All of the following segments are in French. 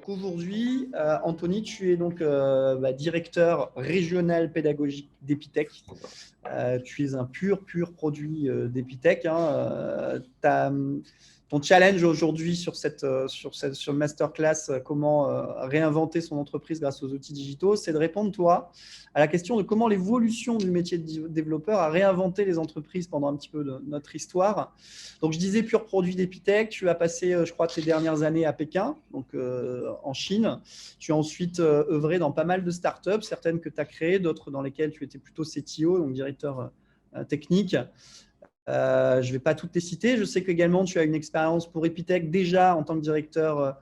Donc aujourd'hui, Anthony, tu es donc directeur régional pédagogique d'Epitech. Tu es un pur produit d'Epitech. Ton challenge aujourd'hui sur le masterclass, comment réinventer son entreprise grâce aux outils digitaux, c'est de répondre, toi, à la question de comment l'évolution du métier de développeur a réinventé les entreprises pendant un petit peu de notre histoire. Donc, je disais pur produit d'Epitech. Tu as passé, je crois, tes dernières années à Pékin, donc en Chine. Tu as ensuite œuvré dans pas mal de startups, certaines que tu as créées, d'autres dans lesquelles tu étais plutôt CTO, donc directeur technique. Je ne vais pas toutes les citer. Je sais qu'également, tu as une expérience pour Epitech déjà en tant que directeur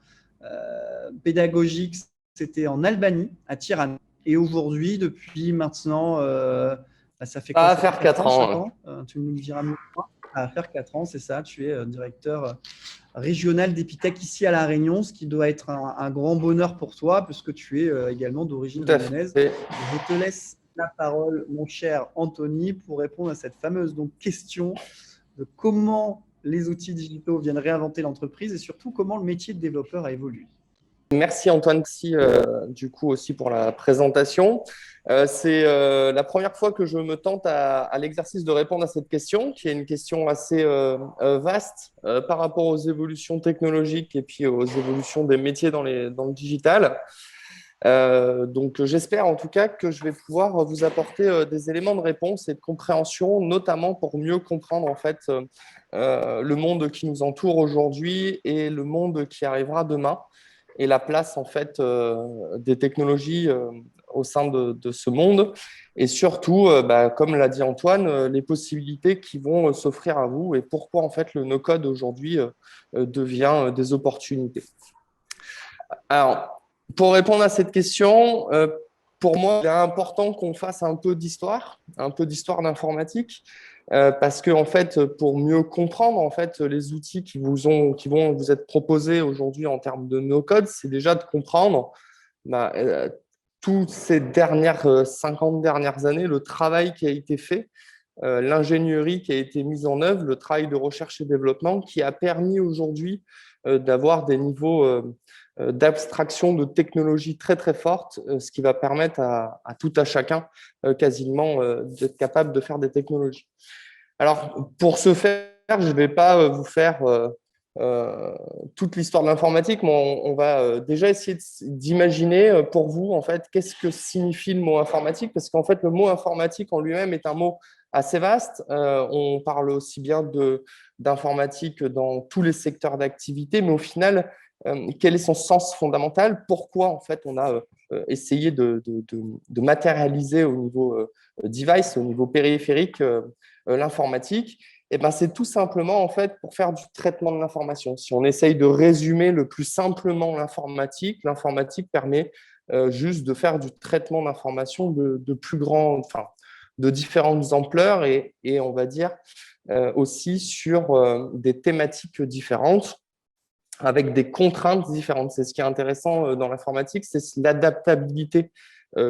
pédagogique. C'était en Albanie, à Tirana. Et aujourd'hui, depuis maintenant, ça fait quoi? Ça va faire 4 ans. 5 ans. Tu nous le diras mieux. Ça va faire 4 ans, c'est ça. Tu es directeur régional d'Epitech ici à La Réunion, ce qui doit être un grand bonheur pour toi, puisque tu es également d'origine Tout à réunionnaise. fait. Je te laisse la parole, mon cher Anthony, pour répondre à cette fameuse question de comment les outils digitaux viennent réinventer l'entreprise et surtout comment le métier de développeur a évolué. Merci Antoine du coup aussi pour la présentation. C'est la première fois que je me tente à l'exercice de répondre à cette question, qui est une question assez vaste par rapport aux évolutions technologiques et puis aux évolutions des métiers dans le digital. Donc, j'espère en tout cas que je vais pouvoir vous apporter des éléments de réponse et de compréhension, notamment pour mieux comprendre en fait le monde qui nous entoure aujourd'hui et le monde qui arrivera demain et la place en fait des technologies au sein de ce monde et surtout, comme l'a dit Antoine, les possibilités qui vont s'offrir à vous et pourquoi en fait le no-code aujourd'hui devient des opportunités. Alors, pour répondre à cette question, pour moi, il est important qu'on fasse un peu d'histoire d'informatique, parce que en fait, pour mieux comprendre en fait les outils qui vont vous être proposés aujourd'hui en termes de no-code, c'est déjà de comprendre toutes ces 50 dernières années, le travail qui a été fait, l'ingénierie qui a été mise en œuvre, le travail de recherche et développement qui a permis aujourd'hui d'avoir des niveaux d'abstraction de technologies très très fortes, ce qui va permettre à tout à chacun quasiment d'être capable de faire des technologies. Alors, pour ce faire, je ne vais pas vous faire toute l'histoire de l'informatique, mais on va déjà essayer d'imaginer pour vous, en fait, qu'est-ce que signifie le mot informatique, parce qu'en fait, le mot informatique en lui-même est un mot assez vaste. On parle aussi bien d'informatique dans tous les secteurs d'activité, mais au final, quel est son sens fondamental? Pourquoi, en fait, on a essayé de matérialiser au niveau device, au niveau périphérique, l'informatique? Eh ben, c'est tout simplement en fait pour faire du traitement de l'information. Si on essaye de résumer le plus simplement l'informatique permet juste de faire du traitement d'information de plus grand, enfin, de différentes ampleurs et on va dire aussi sur des thématiques différentes avec des contraintes différentes. C'est ce qui est intéressant dans l'informatique, c'est l'adaptabilité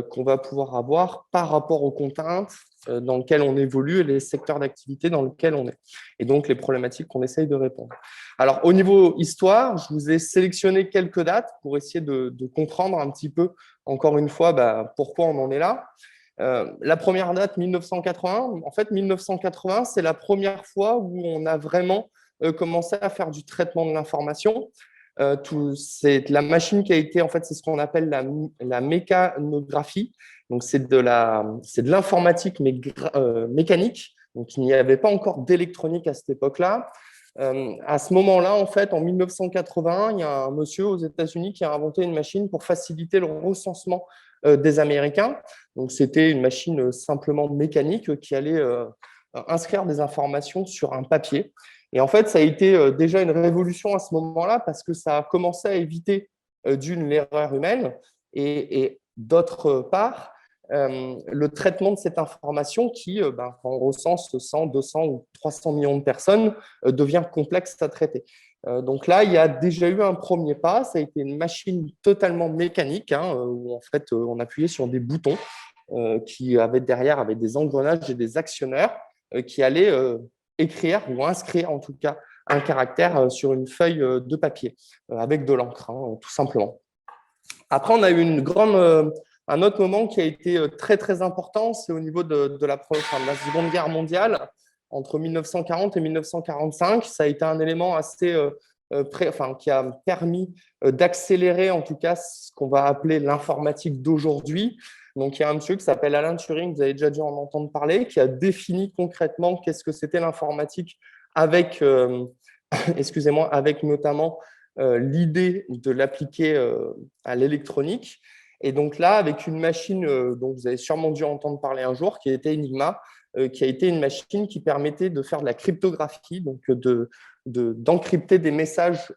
qu'on va pouvoir avoir par rapport aux contraintes dans lesquelles on évolue et les secteurs d'activité dans lesquels on est. Et donc, les problématiques qu'on essaye de répondre. Alors, au niveau histoire, je vous ai sélectionné quelques dates pour essayer de comprendre un petit peu, encore une fois, pourquoi on en est là. La première date, 1980. En fait, 1980, c'est la première fois où on a vraiment commencé à faire du traitement de l'information. C'est la machine qui a été, en fait, c'est ce qu'on appelle la mécanographie. Donc, c'est de l'informatique mécanique. Donc, il n'y avait pas encore d'électronique à cette époque-là. À ce moment-là, en fait, en 1980, il y a un monsieur aux États-Unis qui a inventé une machine pour faciliter le recensement des Américains. Donc, c'était une machine simplement mécanique qui allait inscrire des informations sur un papier. Et en fait, ça a été déjà une révolution à ce moment-là parce que ça a commencé à éviter d'une l'erreur humaine et d'autre part, le traitement de cette information qui, quand on recense 100, 200 ou 300 millions de personnes, devient complexe à traiter. Donc là, il y a déjà eu un premier pas. Ça a été une machine totalement mécanique où en fait, on appuyait sur des boutons qui avaient derrière des engrenages et des actionneurs qui allaient écrire ou inscrire en tout cas un caractère sur une feuille de papier avec de l'encre, tout simplement. Après, on a eu un autre moment qui a été très, très important, c'est au niveau de la Seconde Guerre mondiale, entre 1940 et 1945. Ça a été un élément assez, qui a permis d'accélérer, en tout cas, ce qu'on va appeler l'informatique d'aujourd'hui. Donc, il y a un monsieur qui s'appelle Alan Turing, vous avez déjà dû en entendre parler, qui a défini concrètement qu'est-ce que c'était l'informatique avec, excusez-moi, avec notamment l'idée de l'appliquer à l'électronique. Et donc là, avec une machine dont vous avez sûrement dû entendre parler un jour, qui était Enigma, qui a été une machine qui permettait de faire de la cryptographie, donc d'encrypter des messages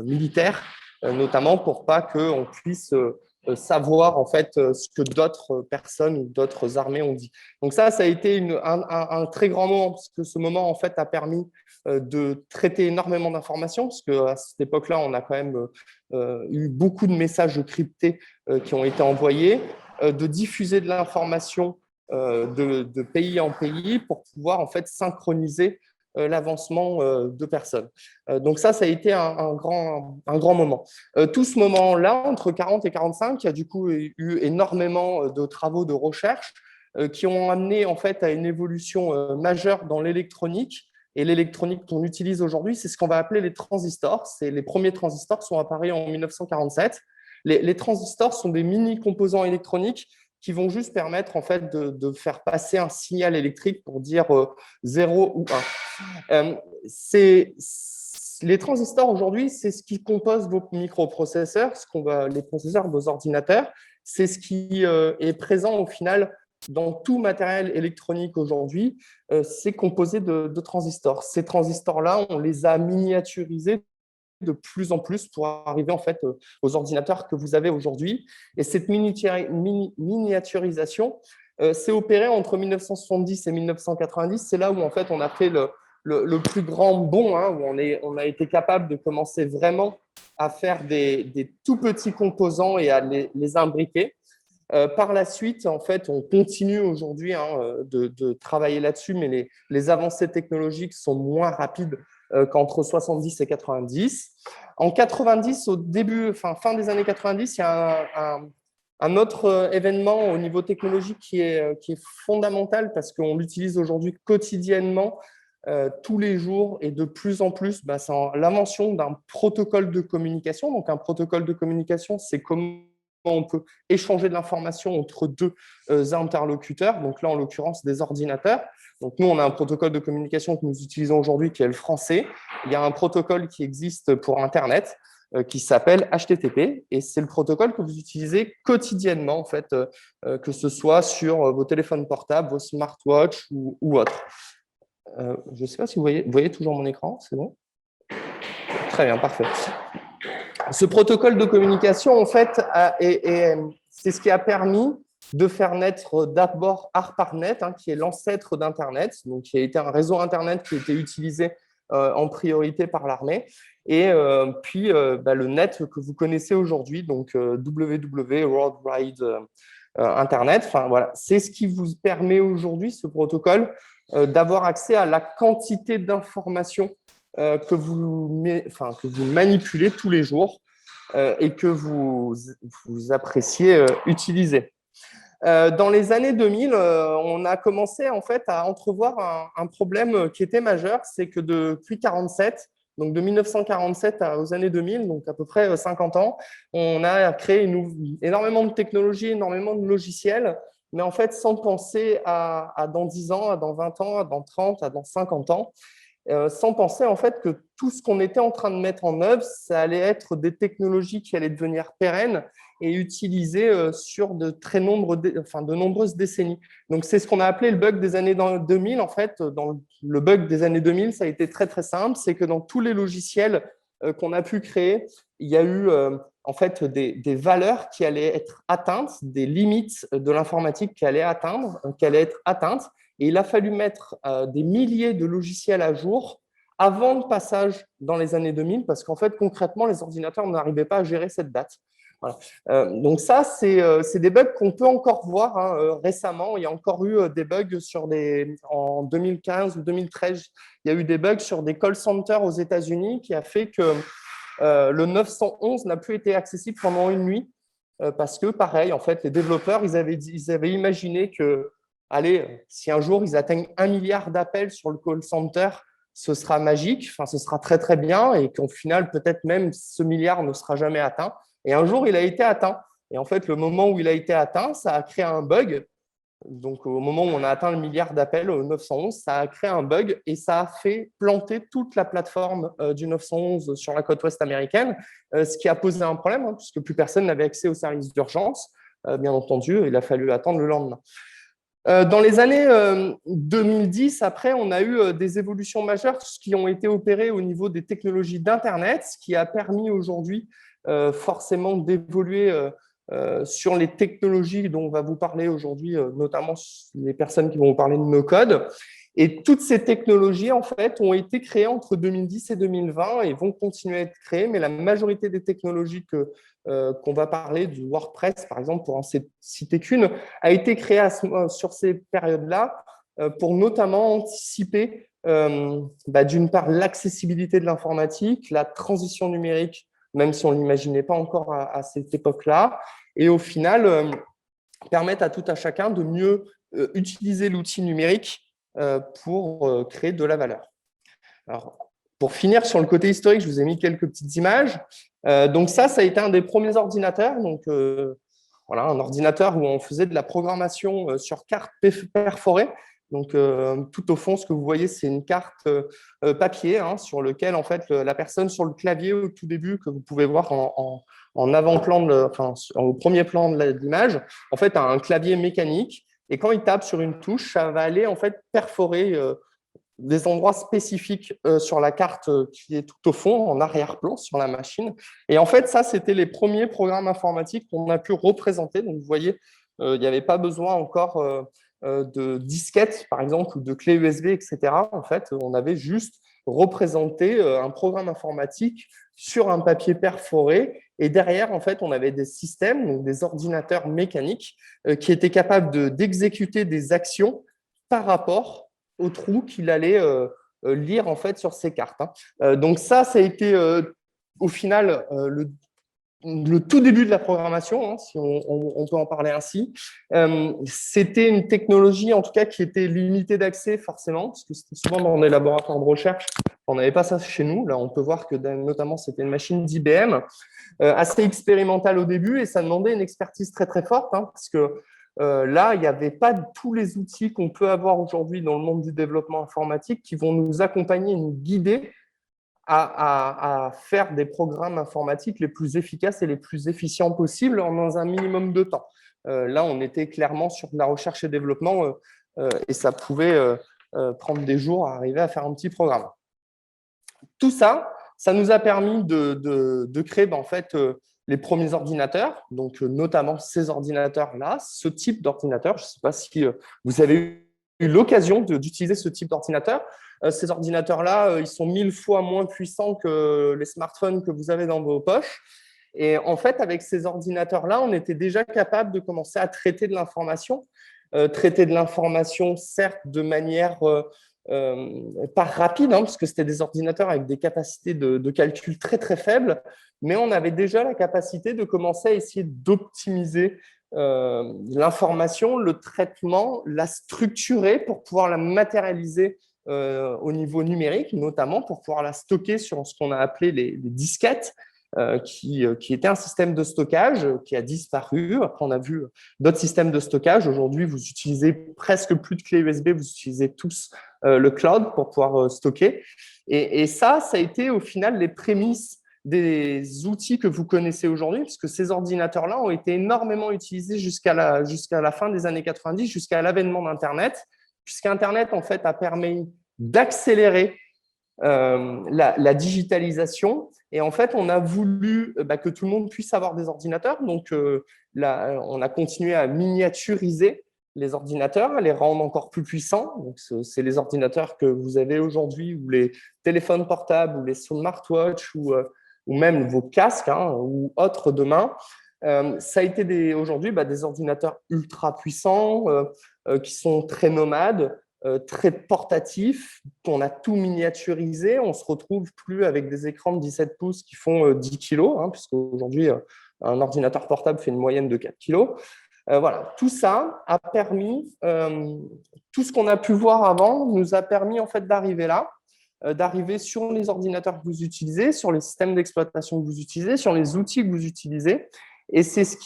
militaires, notamment pour pas qu'on puisse savoir en fait ce que d'autres personnes ou d'autres armées ont dit. Donc ça a été un très grand moment, parce que ce moment en fait a permis de traiter énormément d'informations, parce qu'à cette époque-là, on a quand même eu beaucoup de messages cryptés qui ont été envoyés, de diffuser de l'information de pays en pays pour pouvoir en fait synchroniser l'avancement de personnes. Donc ça a été un grand moment. Tout ce moment-là, entre 40 et 45, il y a du coup eu énormément de travaux de recherche qui ont amené en fait à une évolution majeure dans l'électronique. Et l'électronique qu'on utilise aujourd'hui, c'est ce qu'on va appeler les transistors. Les premiers transistors sont apparus en 1947. Les transistors sont des mini-composants électroniques qui vont juste permettre en fait de faire passer un signal électrique pour dire 0 ou 1. Les transistors aujourd'hui, c'est ce qui compose vos microprocesseurs, les processeurs de vos ordinateurs. C'est ce qui est présent au final dans tout matériel électronique aujourd'hui. C'est composé de transistors. Ces transistors-là, on les a miniaturisés de plus en plus pour arriver en fait aux ordinateurs que vous avez aujourd'hui. Et cette miniaturisation s'est opérée entre 1970 et 1990. C'est là où en fait on a fait le plus grand bond, hein, où on a été capable de commencer vraiment à faire des tout petits composants et à les imbriquer. Par la suite, en fait, on continue aujourd'hui de travailler là-dessus, mais les avancées technologiques sont moins rapides qu'entre 70 et 90. En 90, fin des années 90, il y a un autre événement au niveau technologique qui est fondamental parce qu'on l'utilise aujourd'hui quotidiennement, tous les jours et de plus en plus. C'est l'invention d'un protocole de communication. Donc, un protocole de communication, c'est comment on peut échanger de l'information entre deux interlocuteurs, donc là en l'occurrence des ordinateurs. Donc nous, on a un protocole de communication que nous utilisons aujourd'hui qui est le français. Il y a un protocole qui existe pour Internet qui s'appelle HTTP et c'est le protocole que vous utilisez quotidiennement en fait, que ce soit sur vos téléphones portables, vos smartwatches ou autres. Je ne sais pas si vous voyez toujours mon écran, c'est bon? Très bien, parfait. Ce protocole de communication, en fait, c'est ce qui a permis de faire naître d'abord ARPANET, qui est l'ancêtre d'Internet, donc qui a été un réseau Internet qui a été utilisé en priorité par l'armée, et puis le net que vous connaissez aujourd'hui, donc WWW, World Wide Internet. Enfin, voilà, c'est ce qui vous permet aujourd'hui, ce protocole, d'avoir accès à la quantité d'informations que vous manipulez tous les jours et que vous appréciez utiliser. Dans les années 2000, on a commencé en fait à entrevoir un problème qui était majeur, c'est que depuis 47, donc de 1947 aux années 2000, donc à peu près 50 ans, on a créé énormément de technologies, énormément de logiciels, mais en fait sans penser à dans 10 ans, à dans 20 ans, à dans 30, à dans 50 ans. Sans penser en fait que tout ce qu'on était en train de mettre en œuvre, ça allait être des technologies qui allaient devenir pérennes et utilisées sur de nombreuses décennies. Donc c'est ce qu'on a appelé le bug des années 2000. En fait, dans le bug des années 2000, ça a été très très simple, c'est que dans tous les logiciels qu'on a pu créer, il y a eu en fait des valeurs qui allaient être atteintes, des limites de l'informatique qui allaient être atteintes. Et il a fallu mettre des milliers de logiciels à jour avant le passage dans les années 2000, parce qu'en fait, concrètement, les ordinateurs n'arrivaient pas à gérer cette date. Voilà. Donc ça, c'est des bugs qu'on peut encore voir récemment. Il y a encore eu des bugs en 2015 ou 2013. Il y a eu des bugs sur des call centers aux États-Unis qui a fait que le 911 n'a plus été accessible pendant une nuit. parce que, pareil, en fait, les développeurs, ils avaient imaginé que, allez, si un jour ils atteignent 1 milliard d'appels sur le call center, ce sera magique, enfin, ce sera très, très bien, et qu'au final, peut-être même ce milliard ne sera jamais atteint. Et un jour, il a été atteint. Et en fait, le moment où il a été atteint, ça a créé un bug. Donc, au moment où on a atteint le milliard d'appels au 911, ça a créé un bug et ça a fait planter toute la plateforme du 911 sur la côte ouest américaine, ce qui a posé un problème, hein, puisque plus personne n'avait accès aux services d'urgence. Bien entendu, il a fallu attendre le lendemain. Dans les années 2010, après, on a eu des évolutions majeures qui ont été opérées au niveau des technologies d'Internet, ce qui a permis aujourd'hui forcément d'évoluer sur les technologies dont on va vous parler aujourd'hui, notamment les personnes qui vont vous parler de no-code. Et toutes ces technologies, en fait, ont été créées entre 2010 et 2020 et vont continuer à être créées, mais la majorité des technologies qu'on va parler, du WordPress, par exemple, pour en citer qu'une, a été créée sur ces périodes-là pour notamment anticiper, d'une part, l'accessibilité de l'informatique, la transition numérique, même si on ne l'imaginait pas encore à cette époque-là, et au final, permettre à tout à chacun de mieux utiliser l'outil numérique pour créer de la valeur. Alors, pour finir sur le côté historique, je vous ai mis quelques petites images. Donc ça a été un des premiers ordinateurs. Donc, voilà, un ordinateur où on faisait de la programmation sur carte perforée. Donc, tout au fond, ce que vous voyez, c'est une carte papier hein, sur lequel, en fait, la personne sur le clavier au tout début, que vous pouvez voir en avant-plan, au premier plan de l'image, en fait, a un clavier mécanique. Et quand il tape sur une touche, ça va aller en fait perforer des endroits spécifiques sur la carte qui est tout au fond, en arrière-plan sur la machine. Et en fait, ça, c'était les premiers programmes informatiques qu'on a pu représenter. Donc, vous voyez, il n'y avait pas besoin encore de disquettes, par exemple, ou de clés USB, etc. En fait, on avait juste représenté un programme informatique sur un papier perforé. Et derrière, en fait, on avait des systèmes, donc des ordinateurs mécaniques, qui étaient capables d'exécuter des actions par rapport au trou qu'il allait lire en fait sur ces cartes. Hein. Donc ça a été au final le tout début de la programmation, hein, si on peut en parler ainsi. C'était une technologie en tout cas qui était limitée d'accès forcément, parce que c'était souvent dans des laboratoires de recherche. On n'avait pas ça chez nous. Là, on peut voir que notamment c'était une machine d'IBM, assez expérimentale au début, et ça demandait une expertise très très forte, hein, parce que là, il n'y avait pas tous les outils qu'on peut avoir aujourd'hui dans le monde du développement informatique qui vont nous accompagner, nous guider à faire des programmes informatiques les plus efficaces et les plus efficients possibles dans un minimum de temps. Là, on était clairement sur de la recherche et développement et ça pouvait prendre des jours à arriver à faire un petit programme. Tout ça, ça nous a permis de créer en fait, les premiers ordinateurs, donc notamment ces ordinateurs-là, ce type d'ordinateur. Je ne sais pas si vous avez eu l'occasion d'utiliser ce type d'ordinateur. Ces ordinateurs-là, ils sont 1000 fois moins puissants que les smartphones que vous avez dans vos poches. Et en fait, avec ces ordinateurs-là, on était déjà capable de commencer à traiter de l'information. Traiter de l'information, certes, de manière pas rapide, hein, parce que c'était des ordinateurs avec des capacités de calcul très, très faibles, mais on avait déjà la capacité de commencer à essayer d'optimiser l'information, le traitement, la structurer pour pouvoir la matérialiser au niveau numérique, notamment pour pouvoir la stocker sur ce qu'on a appelé les disquettes, qui était un système de stockage qui a disparu. Après, on a vu d'autres systèmes de stockage. Aujourd'hui, vous utilisez presque plus de clés USB, vous utilisez tous le cloud pour pouvoir stocker. Et ça a été au final les prémices des outils que vous connaissez aujourd'hui, puisque ces ordinateurs-là ont été énormément utilisés jusqu'à la fin des années 90, jusqu'à l'avènement d'Internet, puisqu'Internet, en fait, a permis d'accélérer la digitalisation. Et en fait, on a voulu que tout le monde puisse avoir des ordinateurs. Donc, on a continué à miniaturiser les ordinateurs, à les rendre encore plus puissants. Donc, c'est les ordinateurs que vous avez aujourd'hui, ou les téléphones portables, ou les smartwatches, ou même vos casques hein, ou autres demain. Ça a été aujourd'hui des ordinateurs ultra puissants qui sont très nomades, très portatif, on a tout miniaturisé, on ne se retrouve plus avec des écrans de 17 pouces qui font 10 kilos, hein, puisqu'aujourd'hui, un ordinateur portable fait une moyenne de 4 kilos. Voilà, tout ça a permis, tout ce qu'on a pu voir avant nous a permis en fait d'arriver là, d'arriver sur les ordinateurs que vous utilisez, sur les systèmes d'exploitation que vous utilisez, sur les outils que vous utilisez. Et c'est ce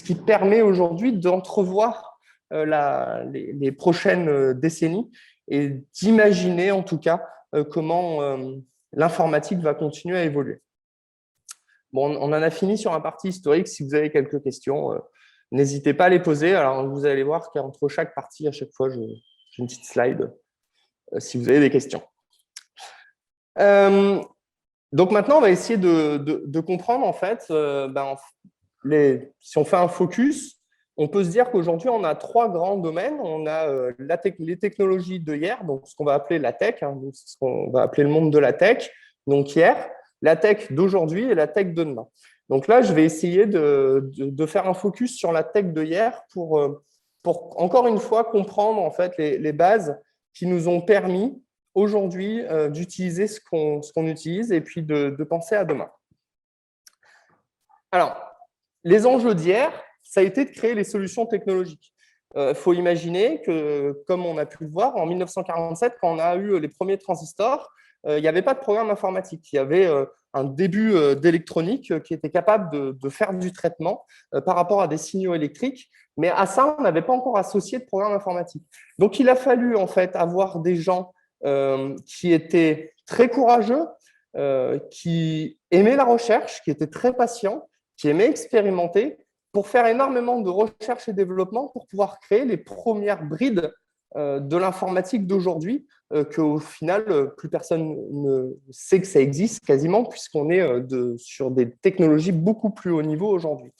qui permet aujourd'hui d'entrevoir les prochaines décennies et d'imaginer en tout cas comment l'informatique va continuer à évoluer. Bon, on en a fini sur la partie historique. Si vous avez quelques questions, n'hésitez pas à les poser. Alors, vous allez voir qu'entre chaque partie, à chaque fois, j'ai une petite slide si vous avez des questions. Donc maintenant, on va essayer de comprendre, en fait, si on fait un focus, on peut se dire qu'aujourd'hui, on a 3 grands domaines. On a les technologies de hier, donc ce qu'on va appeler la tech, ce qu'on va appeler le monde de la tech, donc hier, la tech d'aujourd'hui et la tech de demain. Donc là, je vais essayer de faire un focus sur la tech de hier pour encore une fois comprendre en fait les bases qui nous ont permis aujourd'hui d'utiliser ce qu'on utilise et puis de penser à demain. Alors, les enjeux d'hier, ça a été de créer les solutions technologiques. Il faut imaginer que, comme on a pu le voir, en 1947, quand on a eu les premiers transistors, il n'y avait pas de programme informatique. Il y avait un début d'électronique qui était capable de faire du traitement par rapport à des signaux électriques, mais à ça, on n'avait pas encore associé de programme informatique. Donc, il a fallu en fait avoir des gens qui étaient très courageux, qui aimaient la recherche, qui étaient très patients, qui aimaient expérimenter, pour faire énormément de recherche et développement pour pouvoir créer les premières brides de l'informatique d'aujourd'hui, qu'au final, plus personne ne sait que ça existe quasiment, puisqu'on est sur des technologies beaucoup plus haut niveau aujourd'hui.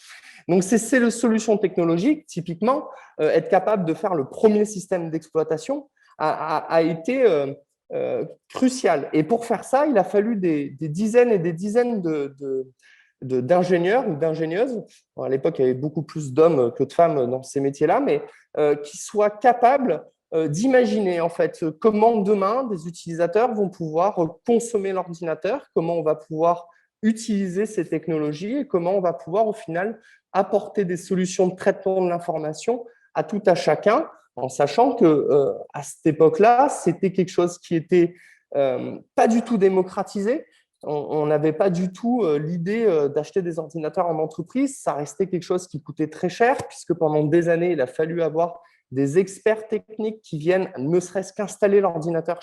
Donc, ces solutions technologiques, typiquement, être capable de faire le premier système d'exploitation a été crucial. Et pour faire ça, il a fallu des dizaines et des dizaines d'ingénieurs ou d'ingénieuses. À l'époque, il y avait beaucoup plus d'hommes que de femmes dans ces métiers-là, mais qui soient capables d'imaginer en fait comment demain des utilisateurs vont pouvoir consommer l'ordinateur, comment on va pouvoir utiliser ces technologies et comment on va pouvoir au final apporter des solutions de traitement de l'information à tout à chacun, en sachant que à cette époque-là, c'était quelque chose qui était pas du tout démocratisé. On n'avait pas du tout l'idée d'acheter des ordinateurs en entreprise. Ça restait quelque chose qui coûtait très cher, puisque pendant des années, il a fallu avoir des experts techniques qui viennent ne serait-ce qu'installer l'ordinateur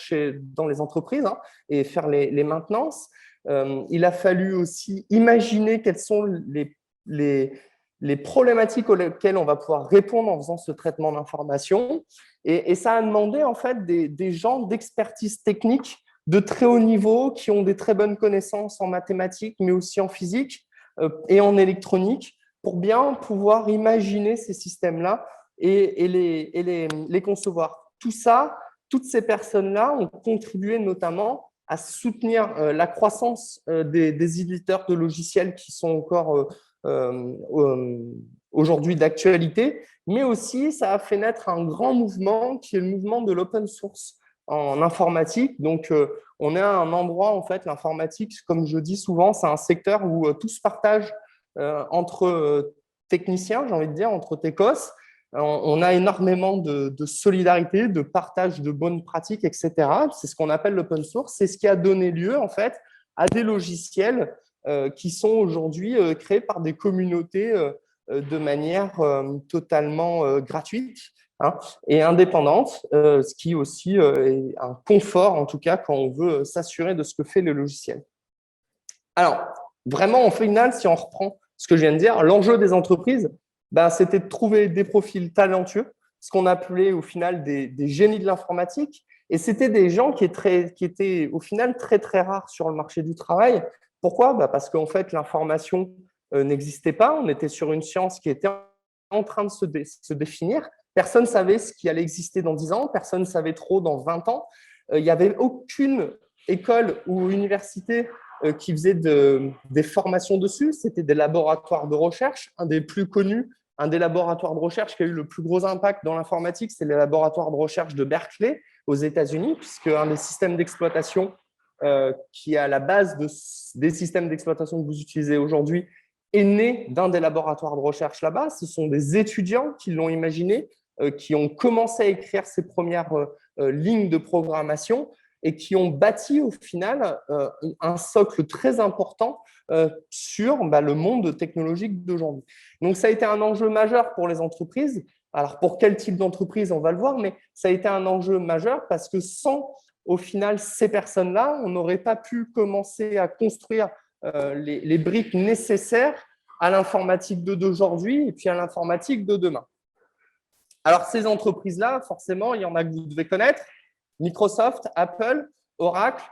dans les entreprises et faire les maintenances. Il a fallu aussi imaginer quelles sont les problématiques auxquelles on va pouvoir répondre en faisant ce traitement d'information. Et ça a demandé en fait des gens d'expertise technique de très haut niveau, qui ont des très bonnes connaissances en mathématiques, mais aussi en physique et en électronique, pour bien pouvoir imaginer ces systèmes-là et les concevoir. Tout ça, toutes ces personnes-là ont contribué notamment à soutenir la croissance des éditeurs de logiciels qui sont encore aujourd'hui d'actualité, mais aussi ça a fait naître un grand mouvement qui est le mouvement de l'open source en informatique. Donc, on est à un endroit, en fait, l'informatique, comme je dis souvent, c'est un secteur où tout se partage entre techniciens, j'ai envie de dire, entre techos. On a énormément de solidarité, de partage de bonnes pratiques, etc. C'est ce qu'on appelle l'open source. C'est ce qui a donné lieu, en fait, à des logiciels qui sont aujourd'hui créés par des communautés de manière totalement gratuite et indépendante, ce qui aussi est un confort, en tout cas, quand on veut s'assurer de ce que fait le logiciel. Alors, vraiment, au final, si on reprend ce que je viens de dire, l'enjeu des entreprises, c'était de trouver des profils talentueux, ce qu'on appelait au final des génies de l'informatique. Et c'était des gens qui étaient au final très, très rares sur le marché du travail. Pourquoi ? Parce qu'en fait, l'information n'existait pas. On était sur une science qui était en train de se définir. Personne ne savait ce qui allait exister dans 10 ans. Personne ne savait trop dans 20 ans. Il n'y avait aucune école ou université qui faisait des formations dessus. C'était des laboratoires de recherche. Un des plus connus, un des laboratoires de recherche qui a eu le plus gros impact dans l'informatique, c'est le laboratoire de recherche de Berkeley aux États-Unis, puisque un des systèmes d'exploitation qui est à la base des systèmes d'exploitation que vous utilisez aujourd'hui est né d'un des laboratoires de recherche là-bas. Ce sont des étudiants qui l'ont imaginé, qui ont commencé à écrire ces premières lignes de programmation et qui ont bâti au final un socle très important sur le monde technologique d'aujourd'hui. Donc, ça a été un enjeu majeur pour les entreprises. Alors, pour quel type d'entreprise, on va le voir, mais ça a été un enjeu majeur parce que sans, au final, ces personnes-là, on n'aurait pas pu commencer à construire les briques nécessaires à l'informatique d'aujourd'hui et puis à l'informatique de demain. Alors, ces entreprises-là, forcément, il y en a que vous devez connaître. Microsoft, Apple, Oracle,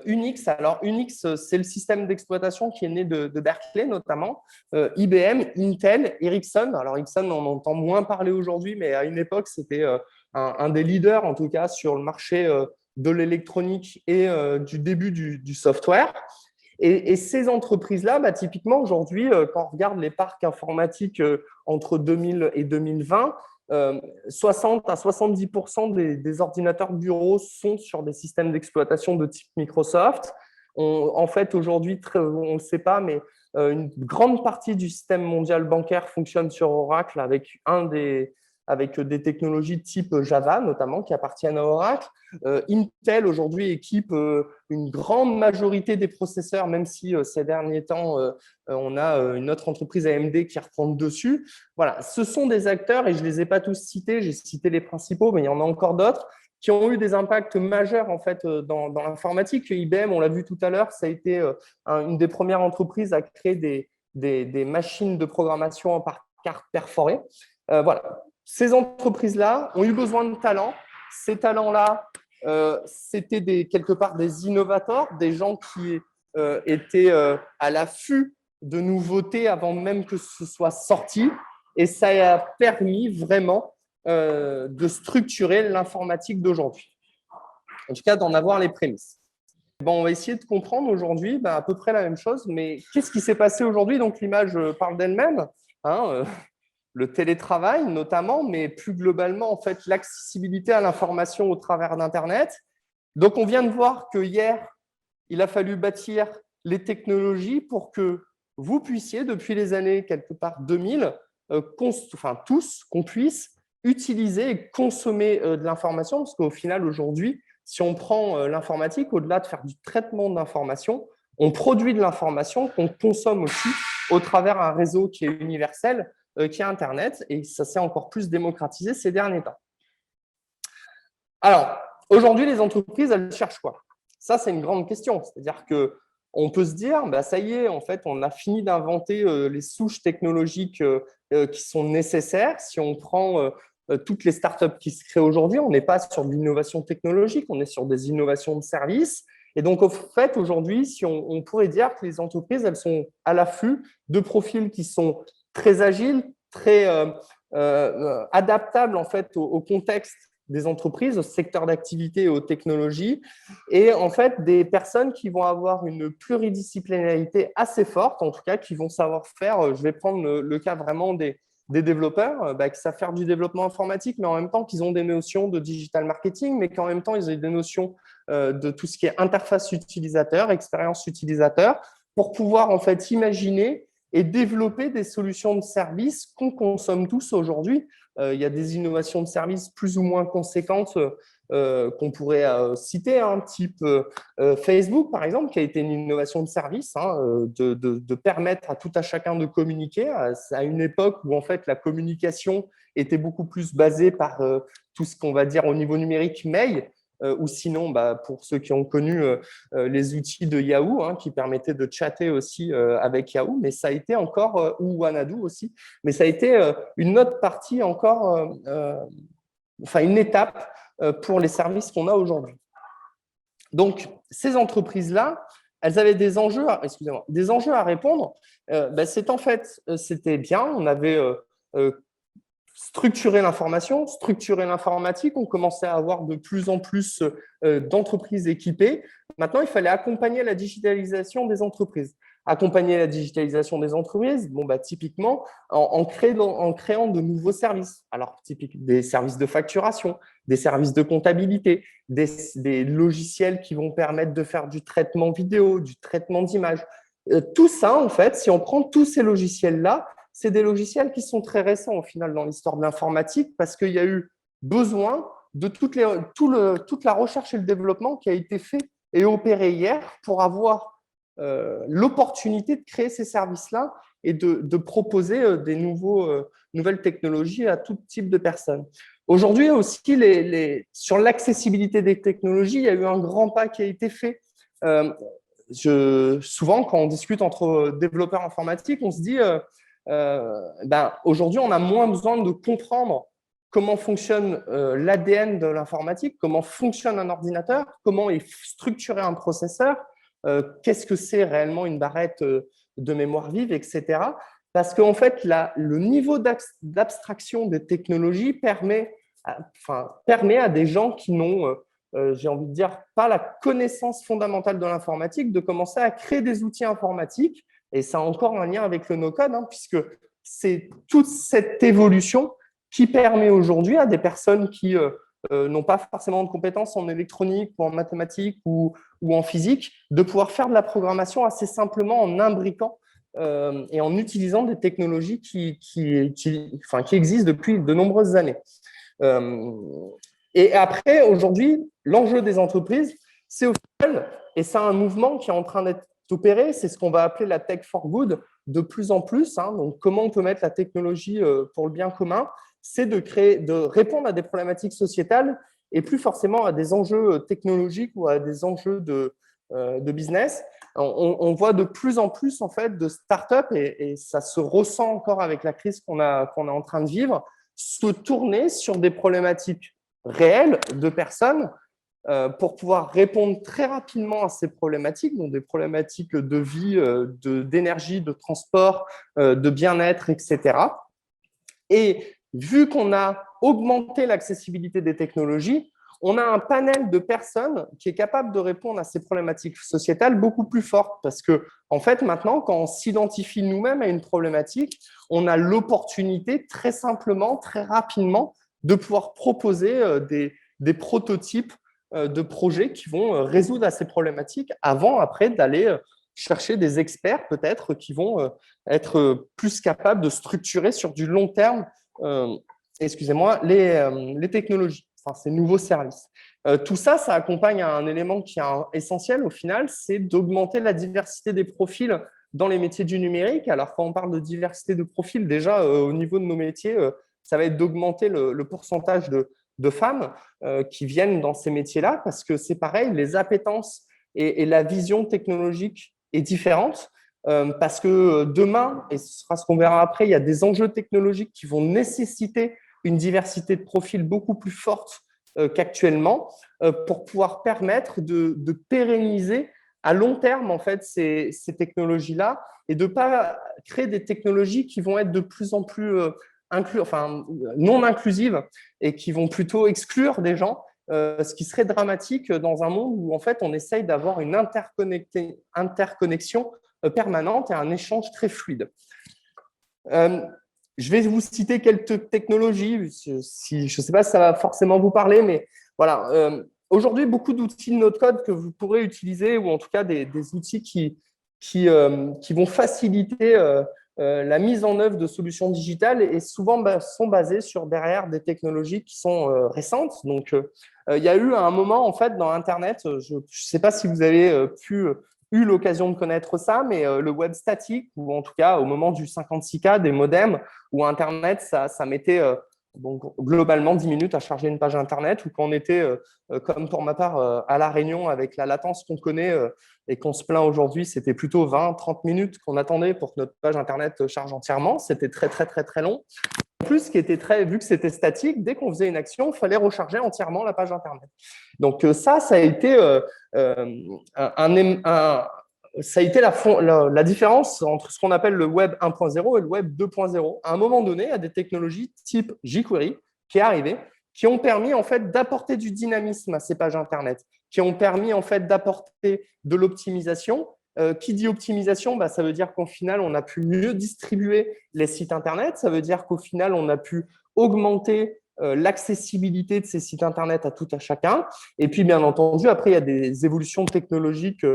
Unix. Alors, Unix, c'est le système d'exploitation qui est né de Berkeley, notamment. IBM, Intel, Ericsson. Alors, Ericsson, on entend moins parler aujourd'hui, mais à une époque, c'était un des leaders, en tout cas, sur le marché de l'électronique et du début du software. Et ces entreprises-là, typiquement, aujourd'hui, quand on regarde les parcs informatiques entre 2000 et 2020, 60 à 70% des ordinateurs bureaux sont sur des systèmes d'exploitation de type Microsoft. En fait, aujourd'hui, on ne le sait pas, mais une grande partie du système mondial bancaire fonctionne sur Oracle avec des technologies de type Java, notamment, qui appartiennent à Oracle. Intel, aujourd'hui, équipe une grande majorité des processeurs, même si ces derniers temps, on a une autre entreprise AMD qui reprend dessus. Voilà, ce sont des acteurs, et je ne les ai pas tous cités, j'ai cité les principaux, mais il y en a encore d'autres, qui ont eu des impacts majeurs en fait, dans l'informatique. IBM, on l'a vu tout à l'heure, ça a été une des premières entreprises à créer des machines de programmation par carte perforée. Voilà. Ces entreprises-là ont eu besoin de talents. Ces talents-là, c'était quelque part des innovateurs, des gens qui étaient à l'affût de nouveautés avant même que ce soit sorti. Et ça a permis vraiment de structurer l'informatique d'aujourd'hui. En tout cas, d'en avoir les prémices. Bon, on va essayer de comprendre aujourd'hui à peu près la même chose, mais qu'est-ce qui s'est passé aujourd'hui? Donc, l'image parle d'elle-même. Le télétravail notamment, mais plus globalement, en fait, l'accessibilité à l'information au travers d'Internet. Donc, on vient de voir que hier, il a fallu bâtir les technologies pour que vous puissiez, depuis les années quelque part 2000, tous, qu'on puisse utiliser et consommer de l'information, parce qu'au final, aujourd'hui, si on prend l'informatique, au-delà de faire du traitement d'information, on produit de l'information qu'on consomme aussi au travers d'un réseau qui est universel, qui est Internet, et ça s'est encore plus démocratisé ces derniers temps. Alors, aujourd'hui, les entreprises, elles cherchent quoi? Ça, c'est une grande question. C'est-à-dire qu'on peut se dire, ça y est, en fait, on a fini d'inventer les souches technologiques qui sont nécessaires. Si on prend toutes les startups qui se créent aujourd'hui, on n'est pas sur de l'innovation technologique, on est sur des innovations de services. Et donc, au fait, aujourd'hui, si on pourrait dire que les entreprises, elles sont à l'affût de profils qui sont très agiles, très adaptables en fait au contexte des entreprises, au secteur d'activité et aux technologies, et en fait des personnes qui vont avoir une pluridisciplinarité assez forte, en tout cas qui vont savoir faire, je vais prendre le cas vraiment des développeurs qui savent faire du développement informatique, mais en même temps qu'ils ont des notions de digital marketing, mais qu'en même temps ils ont des notions de tout ce qui est interface utilisateur, expérience utilisateur, pour pouvoir en fait imaginer et développer des solutions de services qu'on consomme tous aujourd'hui. Il y a des innovations de services plus ou moins conséquentes qu'on pourrait citer, type Facebook, par exemple, qui a été une innovation de service, de permettre à tout à chacun de communiquer à une époque où, en fait, la communication était beaucoup plus basée par tout ce qu'on va dire au niveau numérique, mail, ou sinon, pour ceux qui ont connu les outils de Yahoo, qui permettaient de chatter aussi avec Yahoo, mais ça a été encore, ou Wanadu aussi, mais ça a été une autre partie encore, une étape pour les services qu'on a aujourd'hui. Donc, ces entreprises-là, elles avaient des enjeux à répondre. C'était bien, on avait structurer l'information, structurer l'informatique. On commençait à avoir de plus en plus d'entreprises équipées. Maintenant, il fallait accompagner la digitalisation des entreprises. Accompagner la digitalisation des entreprises, typiquement, en créant de nouveaux services. Alors, typiquement, des services de facturation, des services de comptabilité, des logiciels qui vont permettre de faire du traitement vidéo, du traitement d'images. Tout ça, en fait, si on prend tous ces logiciels-là, c'est des logiciels qui sont très récents au final dans l'histoire de l'informatique parce qu'il y a eu besoin de toute la recherche et le développement qui a été fait et opéré hier pour avoir l'opportunité de créer ces services-là et de proposer nouvelles technologies à tout type de personnes. Aujourd'hui aussi, sur l'accessibilité des technologies, il y a eu un grand pas qui a été fait. Souvent, quand on discute entre développeurs informatiques, on se dit aujourd'hui, on a moins besoin de comprendre comment fonctionne l'ADN de l'informatique, comment fonctionne un ordinateur, comment est structuré un processeur, qu'est-ce que c'est réellement une barrette de mémoire vive, etc. Parce qu'en fait, le niveau d'abstraction des technologies permet à des gens qui n'ont j'ai envie de dire, pas la connaissance fondamentale de l'informatique, de commencer à créer des outils informatiques. Et ça a encore un lien avec le no-code, puisque c'est toute cette évolution qui permet aujourd'hui à des personnes qui n'ont pas forcément de compétences en électronique ou en mathématiques ou en physique, de pouvoir faire de la programmation assez simplement en imbriquant et en utilisant des technologies qui existent depuis de nombreuses années. Et après, aujourd'hui, l'enjeu des entreprises, c'est au final, et c'est un mouvement qui est en train d'être opéré, c'est ce qu'on va appeler la tech for good de plus en plus. Donc, comment on peut mettre la technologie pour le bien commun, c'est de répondre à des problématiques sociétales et plus forcément à des enjeux technologiques ou à des enjeux de business. On voit de plus en plus en fait de startups et ça se ressent encore avec la crise qu'on est en train de vivre, se tourner sur des problématiques réelles de personnes pour pouvoir répondre très rapidement à ces problématiques, donc des problématiques de vie, d'énergie, de transport, de bien-être, etc. Et vu qu'on a augmenté l'accessibilité des technologies, on a un panel de personnes qui est capable de répondre à ces problématiques sociétales beaucoup plus fortes. Parce que, en fait, maintenant, quand on s'identifie nous-mêmes à une problématique, on a l'opportunité très simplement, très rapidement, de pouvoir proposer des prototypes de projets qui vont résoudre à ces problématiques avant, après, d'aller chercher des experts peut-être qui vont être plus capables de structurer sur du long terme les technologies, ces nouveaux services. Tout ça, ça accompagne à un élément qui est essentiel au final, c'est d'augmenter la diversité des profils dans les métiers du numérique. Alors, quand on parle de diversité de profils, déjà, au niveau de nos métiers, ça va être d'augmenter le pourcentage de femmes qui viennent dans ces métiers-là, parce que c'est pareil, les appétences et la vision technologique est différente. Parce que demain, et ce sera ce qu'on verra après, il y a des enjeux technologiques qui vont nécessiter une diversité de profils beaucoup plus forte qu'actuellement pour pouvoir permettre de pérenniser à long terme en fait, ces technologies-là et de ne pas créer des technologies qui vont être de plus en plus non inclusives et qui vont plutôt exclure des gens. Ce qui serait dramatique dans un monde où en fait on essaye d'avoir une interconnexion permanente et un échange très fluide. Je vais vous citer quelques technologies. Je ne sais pas si ça va forcément vous parler, mais voilà. Aujourd'hui, beaucoup d'outils de no-code que vous pourrez utiliser, ou en tout cas des outils qui vont faciliter la mise en œuvre de solutions digitales et souvent sont basés sur derrière des technologies qui sont récentes. Donc, il y a eu un moment en fait dans Internet, je ne sais pas si vous avez eu l'occasion de connaître ça, mais le web statique, ou en tout cas au moment du 56K des modems, où Internet, ça mettait globalement 10 minutes à charger une page Internet, ou quand on était, comme pour ma part, à La Réunion, avec la latence qu'on connaît et qu'on se plaint aujourd'hui, c'était plutôt 20-30 minutes qu'on attendait pour que notre page Internet charge entièrement. C'était très, très, très, très long. En plus, vu que c'était statique, dès qu'on faisait une action, il fallait recharger entièrement la page Internet. Donc ça a été la différence entre ce qu'on appelle le web 1.0 et le web 2.0. À un moment donné, il y a des technologies type jQuery qui est arrivé, qui ont permis en fait d'apporter du dynamisme à ces pages Internet, qui ont permis en fait d'apporter de l'optimisation. Qui dit optimisation, ça veut dire qu'au final, on a pu mieux distribuer les sites Internet. Ça veut dire qu'au final, on a pu augmenter l'accessibilité de ces sites Internet à tout à chacun. Et puis, bien entendu, après, il y a des évolutions technologiques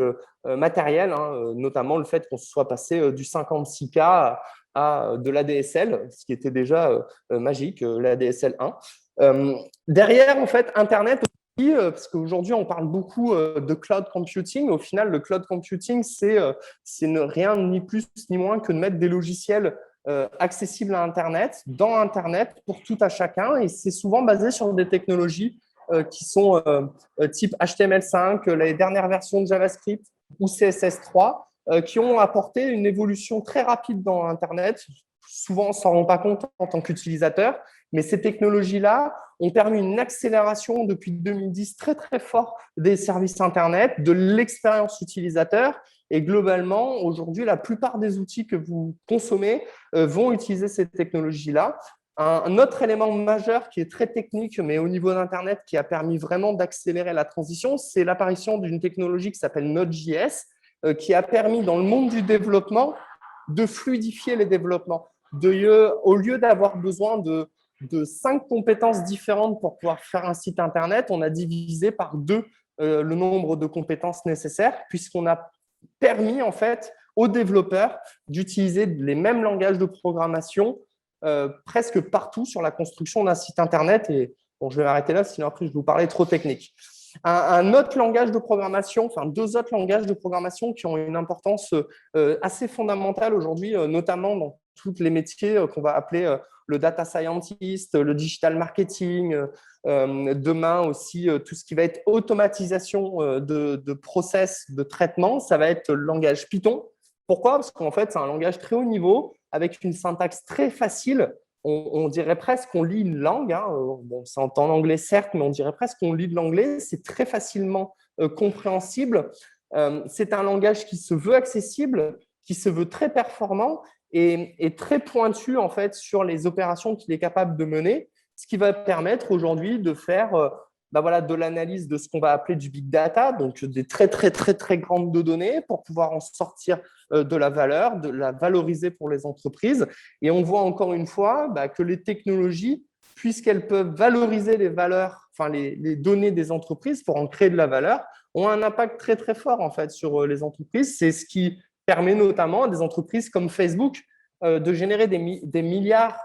matérielles, hein, notamment le fait qu'on soit passé du 56K à de l'ADSL, ce qui était déjà magique, l'ADSL 1. Derrière, en fait, Internet aussi, parce qu'aujourd'hui, on parle beaucoup de cloud computing. Au final, le cloud computing, c'est rien ni plus ni moins que de mettre des logiciels accessibles à Internet, dans Internet, pour tout à chacun. Et c'est souvent basé sur des technologies qui sont type HTML5, les dernières versions de JavaScript ou CSS3, qui ont apporté une évolution très rapide dans Internet. Souvent, on ne s'en rend pas compte en tant qu'utilisateur, mais ces technologies-là ont permis une accélération depuis 2010 très, très fort des services Internet, de l'expérience utilisateur. Et globalement, aujourd'hui, la plupart des outils que vous consommez vont utiliser ces technologies-là. Un autre élément majeur qui est très technique, mais au niveau d'Internet, qui a permis vraiment d'accélérer la transition, c'est l'apparition d'une technologie qui s'appelle Node.js, qui a permis dans le monde du développement de fluidifier les développements. Au lieu d'avoir besoin de 5 compétences différentes pour pouvoir faire un site Internet, on a divisé par 2 le nombre de compétences nécessaires, puisqu'on a permis en fait aux développeurs d'utiliser les mêmes langages de programmation presque partout sur la construction d'un site Internet. Et bon, je vais m'arrêter là, sinon après je vais vous parler trop technique. Un autre langage de programmation, enfin 2 autres langages de programmation qui ont une importance assez fondamentale aujourd'hui, notamment dans tous les métiers qu'on va appeler le data scientist, le digital marketing, demain aussi tout ce qui va être automatisation de process de traitement, ça va être le langage Python. Pourquoi? Parce qu'en fait, c'est un langage très haut niveau avec une syntaxe très facile. On dirait presque qu'on lit une langue. Hein. Bon, c'est en anglais, certes, mais on dirait presque qu'on lit de l'anglais. C'est très facilement compréhensible. C'est un langage qui se veut accessible, qui se veut très performant et très pointu en fait, sur les opérations qu'il est capable de mener, ce qui va permettre aujourd'hui de faire de l'analyse de ce qu'on va appeler du big data, donc des très, très, très, très grandes données pour pouvoir en sortir de la valeur, de la valoriser pour les entreprises. Et on voit encore une fois que les technologies, puisqu'elles peuvent valoriser les valeurs, enfin les données des entreprises pour en créer de la valeur, ont un impact très, très fort en fait, sur les entreprises. C'est ce qui permet notamment à des entreprises comme Facebook de générer des milliards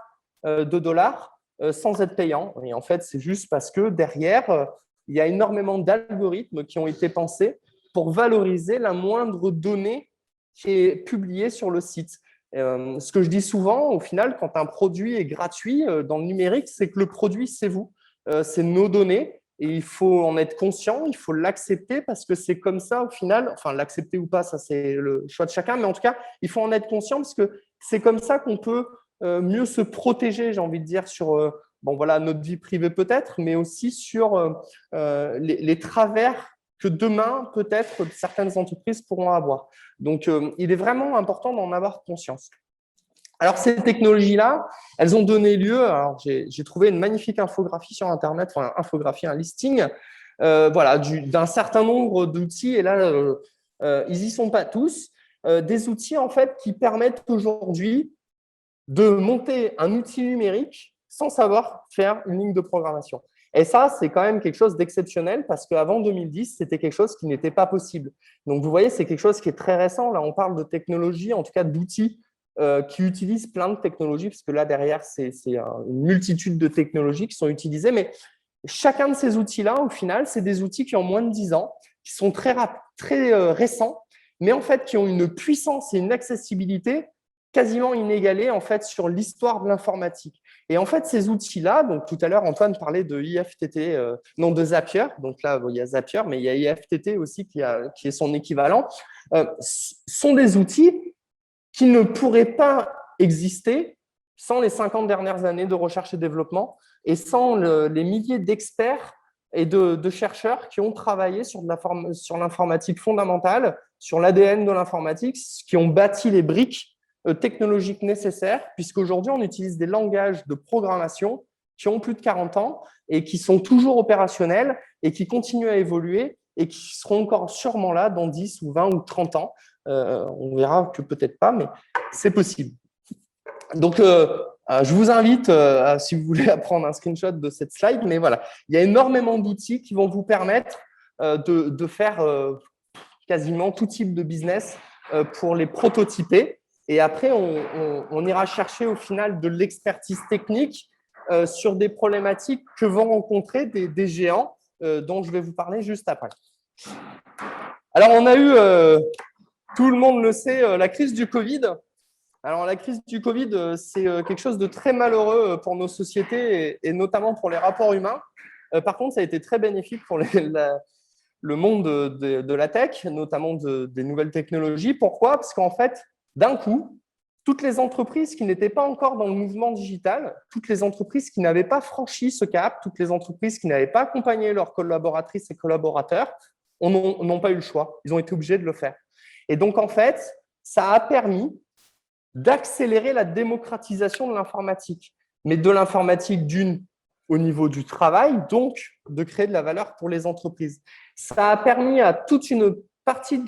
de dollars sans être payant. Et en fait, c'est juste parce que derrière, il y a énormément d'algorithmes qui ont été pensés pour valoriser la moindre donnée qui est publiée sur le site. Ce que je dis souvent, au final, quand un produit est gratuit dans le numérique, c'est que le produit, c'est vous. C'est nos données et il faut en être conscient, il faut l'accepter parce que c'est comme ça, au final, enfin, l'accepter ou pas, ça, c'est le choix de chacun, mais en tout cas, il faut en être conscient parce que c'est comme ça qu'on peut mieux se protéger, j'ai envie de dire, sur notre vie privée peut-être, mais aussi sur les travers que demain, peut-être, certaines entreprises pourront avoir. Donc, il est vraiment important d'en avoir conscience. Alors, ces technologies-là, elles ont donné lieu, alors j'ai trouvé une magnifique infographie sur Internet, enfin, infographie, un listing, d'un certain nombre d'outils, et là, ils n'y sont pas tous, des outils, en fait, qui permettent aujourd'hui de monter un outil numérique sans savoir faire une ligne de programmation. Et ça, c'est quand même quelque chose d'exceptionnel parce qu'avant 2010, c'était quelque chose qui n'était pas possible. Donc, vous voyez, c'est quelque chose qui est très récent. Là, on parle de technologies, en tout cas d'outils qui utilisent plein de technologies, parce que là, derrière, c'est une multitude de technologies qui sont utilisées. Mais chacun de ces outils-là, au final, c'est des outils qui ont moins de 10 ans, qui sont très récents, mais en fait, qui ont une puissance et une accessibilité quasiment inégalée en fait, sur l'histoire de l'informatique. Et en fait, ces outils-là, donc tout à l'heure, Antoine parlait de IFTT, non de Zapier, donc là, il y a Zapier, mais il y a IFTT aussi qui est son équivalent, sont des outils qui ne pourraient pas exister sans les 50 dernières années de recherche et développement et sans les milliers d'experts et de chercheurs qui ont travaillé sur l'informatique fondamentale, sur l'ADN de l'informatique, qui ont bâti les briques technologiques nécessaires, puisqu'aujourd'hui, on utilise des langages de programmation qui ont plus de 40 ans et qui sont toujours opérationnels et qui continuent à évoluer et qui seront encore sûrement là dans 10 ou 20 ou 30 ans. On verra que peut-être pas, mais c'est possible. Donc, Je vous invite, si vous voulez, à prendre un screenshot de cette slide, mais voilà, il y a énormément d'outils qui vont vous permettre de faire quasiment tout type de business pour les prototyper. Et après, on ira chercher au final de l'expertise technique sur des problématiques que vont rencontrer des géants dont je vais vous parler juste après. Alors, on a eu, tout le monde le sait, la crise du Covid. Alors, la crise du Covid, c'est quelque chose de très malheureux pour nos sociétés et notamment pour les rapports humains. Par contre, ça a été très bénéfique pour le monde de la tech, notamment des nouvelles technologies. Pourquoi? Parce qu'en fait, d'un coup, toutes les entreprises qui n'étaient pas encore dans le mouvement digital, toutes les entreprises qui n'avaient pas franchi ce cap, toutes les entreprises qui n'avaient pas accompagné leurs collaboratrices et collaborateurs, n'ont pas eu le choix. Ils ont été obligés de le faire. Et donc, en fait, ça a permis d'accélérer la démocratisation de l'informatique, mais de l'informatique au niveau du travail, donc de créer de la valeur pour les entreprises. Ça a permis à toute une partie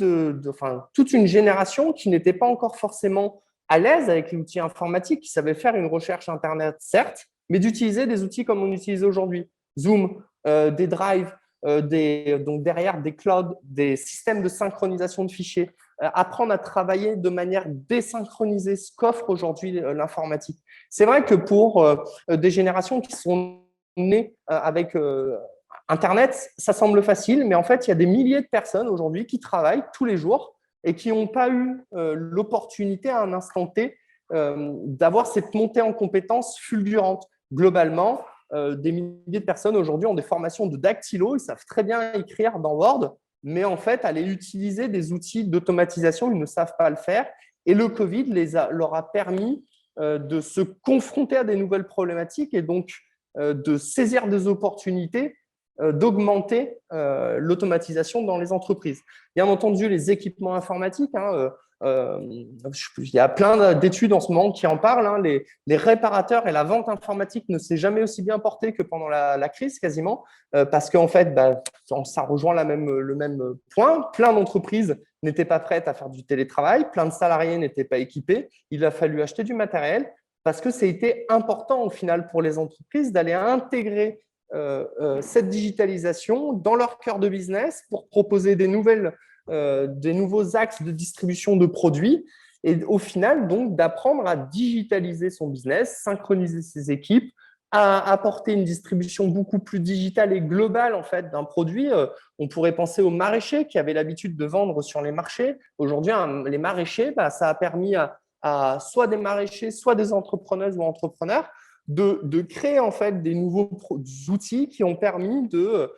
toute une génération qui n'était pas encore forcément à l'aise avec les outils informatiques, qui savait faire une recherche Internet, certes, mais d'utiliser des outils comme on utilise aujourd'hui. Zoom, des drives, donc derrière des clouds, des systèmes de synchronisation de fichiers, apprendre à travailler de manière désynchronisée, ce qu'offre aujourd'hui l'informatique. C'est vrai que pour des générations qui sont nées avec Internet, ça semble facile, mais en fait, il y a des milliers de personnes aujourd'hui qui travaillent tous les jours et qui n'ont pas eu l'opportunité à un instant T d'avoir cette montée en compétences fulgurante. Globalement, des milliers de personnes aujourd'hui ont des formations de dactylo, ils savent très bien écrire dans Word, mais en fait, aller utiliser des outils d'automatisation, ils ne savent pas le faire. Et le Covid leur a permis de se confronter à des nouvelles problématiques et donc de saisir des opportunités, d'augmenter l'automatisation dans les entreprises. Bien entendu, les équipements informatiques, il y a plein d'études en ce moment qui en parlent. Hein, les réparateurs et la vente informatique ne s'est jamais aussi bien porté que pendant la crise quasiment, parce qu'en fait, ça rejoint le même point. Plein d'entreprises n'étaient pas prêtes à faire du télétravail, plein de salariés n'étaient pas équipés. Il a fallu acheter du matériel parce que c'était important au final pour les entreprises d'aller intégrer cette digitalisation dans leur cœur de business pour proposer des nouveaux axes de distribution de produits et au final, donc, d'apprendre à digitaliser son business, synchroniser ses équipes, à apporter une distribution beaucoup plus digitale et globale en fait, d'un produit. On pourrait penser aux maraîchers qui avaient l'habitude de vendre sur les marchés. Aujourd'hui, les maraîchers, ça a permis à soit des maraîchers, soit des entrepreneuses ou entrepreneurs de créer en fait des nouveaux outils qui ont permis de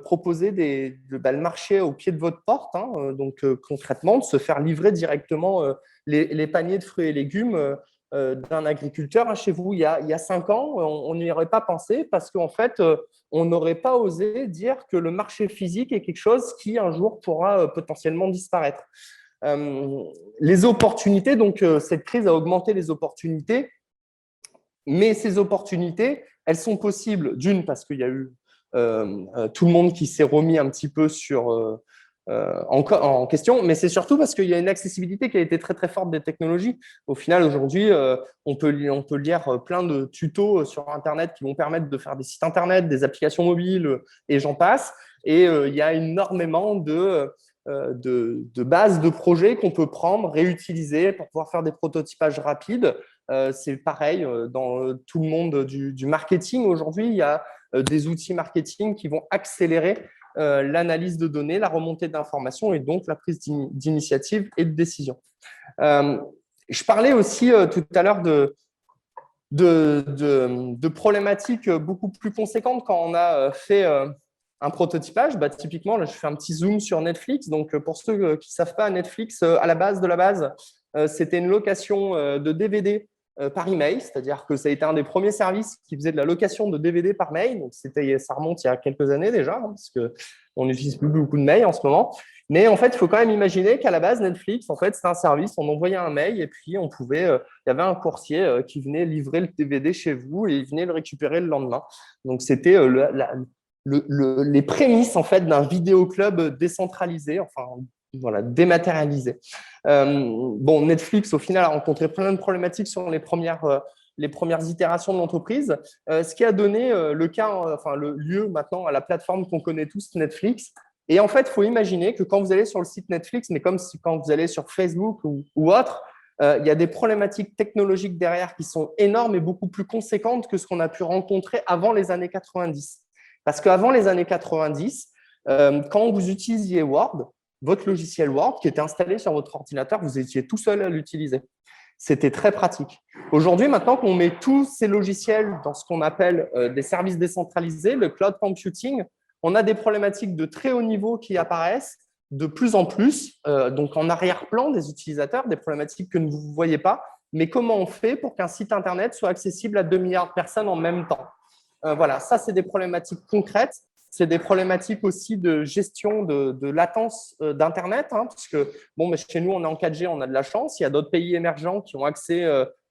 proposer le marché au pied de votre porte, hein, donc concrètement de se faire livrer directement les paniers de fruits et légumes d'un agriculteur chez vous. Il y a 5 ans, on n'y aurait pas pensé parce qu'en fait, on n'aurait pas osé dire que le marché physique est quelque chose qui un jour pourra potentiellement disparaître. Les opportunités, donc cette crise a augmenté les opportunités, mais ces opportunités, elles sont possibles d'une parce qu'il y a eu tout le monde qui s'est remis un petit peu en question, mais c'est surtout parce qu'il y a une accessibilité qui a été très très forte des technologies. Au final, aujourd'hui, on peut lire plein de tutos sur Internet qui vont permettre de faire des sites Internet, des applications mobiles et j'en passe. Et il y a énormément de bases de projets qu'on peut prendre, réutiliser pour pouvoir faire des prototypages rapides. C'est pareil dans tout le monde du marketing. Aujourd'hui, il y a des outils marketing qui vont accélérer l'analyse de données, la remontée d'informations et donc la prise d'initiative et de décision. Je parlais aussi tout à l'heure de problématiques beaucoup plus conséquentes quand on a fait un prototypage. Typiquement, là, je fais un petit zoom sur Netflix. Donc, pour ceux qui ne savent pas, Netflix, à la base de la base, c'était une location de DVD par email, c'est-à-dire que ça a été un des premiers services qui faisait de la location de DVD par mail. Donc, ça remonte il y a quelques années déjà, hein, parce qu'on n'utilise plus beaucoup de mails en ce moment. Mais en fait, il faut quand même imaginer qu'à la base, Netflix, en fait, c'était un service, on envoyait un mail et puis on pouvait, il y avait un coursier qui venait livrer le DVD chez vous et il venait le récupérer le lendemain. Donc, c'était les prémices en fait d'un vidéoclub décentralisé, enfin voilà, dématérialisé. Netflix au final a rencontré plein de problématiques sur les premières les premières itérations de l'entreprise, ce qui a donné le lieu maintenant à la plateforme qu'on connaît tous, Netflix. Et en fait, il faut imaginer que quand vous allez sur le site Netflix, mais comme quand vous allez sur Facebook ou autre, il y a des problématiques technologiques derrière qui sont énormes et beaucoup plus conséquentes que ce qu'on a pu rencontrer avant les années 90. Parce qu'avant les années 90, quand vous utilisiez Word, votre logiciel Word qui était installé sur votre ordinateur, vous étiez tout seul à l'utiliser. C'était très pratique. Aujourd'hui, maintenant qu'on met tous ces logiciels dans ce qu'on appelle des services décentralisés, le cloud computing, on a des problématiques de très haut niveau qui apparaissent de plus en plus, donc en arrière-plan des utilisateurs, des problématiques que vous ne voyez pas. Mais comment on fait pour qu'un site Internet soit accessible à 2 milliards de personnes en même temps? Voilà, ça, c'est des problématiques concrètes. C'est des problématiques aussi de gestion de latence d'Internet, parce que bon, chez nous, on est en 4G, on a de la chance. Il y a d'autres pays émergents qui ont accès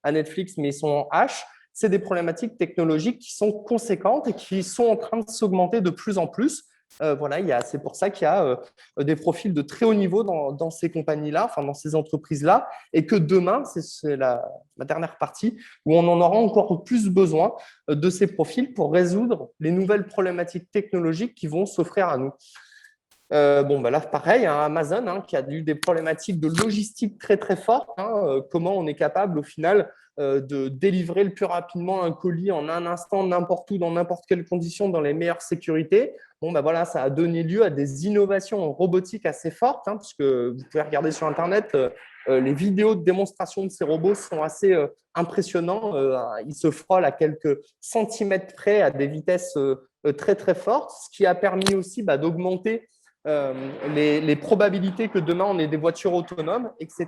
à Netflix, mais ils sont en H. C'est des problématiques technologiques qui sont conséquentes et qui sont en train de s'augmenter de plus en plus. Voilà, c'est pour ça qu'il y a des profils de très haut niveau dans ces compagnies-là, enfin dans ces entreprises-là, et que demain, c'est la dernière partie, où on en aura encore plus besoin de ces profils pour résoudre les nouvelles problématiques technologiques qui vont s'offrir à nous. Là, pareil, Amazon qui a eu des problématiques de logistique très, très fortes. Comment on est capable, au final, de délivrer le plus rapidement un colis en un instant, n'importe où, dans n'importe quelle condition, dans les meilleures sécurités. Voilà, ça a donné lieu à des innovations en robotique assez fortes, puisque vous pouvez regarder sur Internet, les vidéos de démonstration de ces robots sont assez impressionnants. Ils se frôlent à quelques centimètres près à des vitesses très, très fortes, ce qui a permis aussi d'augmenter les probabilités que demain on ait des voitures autonomes, etc.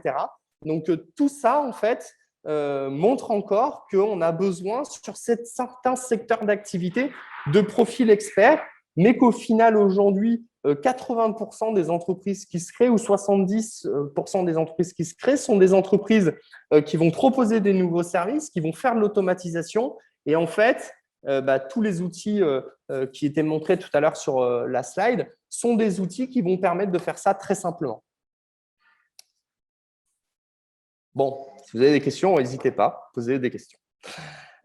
Donc tout ça, en fait, montre encore qu'on a besoin sur certains secteurs d'activité de profils experts, mais qu'au final, aujourd'hui, 80% des entreprises qui se créent ou 70% des entreprises qui se créent sont des entreprises qui vont proposer des nouveaux services, qui vont faire de l'automatisation. Et en fait, tous les outils qui étaient montrés tout à l'heure sur la slide sont des outils qui vont permettre de faire ça très simplement. Bon, si vous avez des questions, n'hésitez pas, posez des questions.